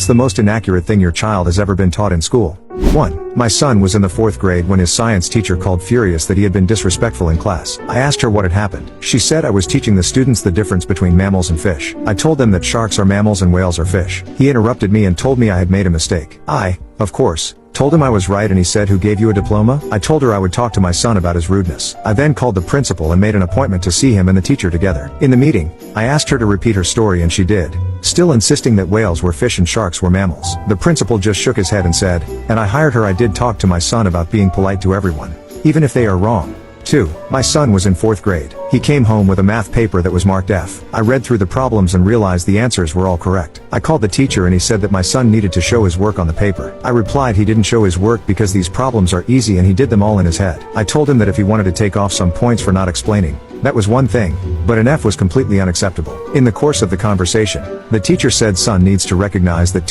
the most inaccurate thing your child has ever been taught in school? 1. My son was in the 4th grade when his science teacher called furious that he had been disrespectful in class. I asked her what had happened. She said I was teaching the students the difference between mammals and fish. I told them that sharks are mammals and whales are fish. He interrupted me and told me I had made a mistake. I, of course, told him I was right, and he said, "Who gave you a diploma?" I told her I would talk to my son about his rudeness. I then called the principal and made an appointment to see him and the teacher together. In the meeting, I asked her to repeat her story and she did, still insisting that whales were fish and sharks were mammals. The principal just shook his head and said, "And I hired her. I did talk to my son about being polite to everyone, even if they are wrong." 2. My son was in 4th grade. He came home with a math paper that was marked F. I read through the problems and realized the answers were all correct. I called the teacher and he said that my son needed to show his work on the paper. I replied he didn't show his work because these problems are easy and he did them all in his head. I told him that if he wanted to take off some points for not explaining, that was one thing, but an F was completely unacceptable. In the course of the conversation, the teacher said son needs to recognize that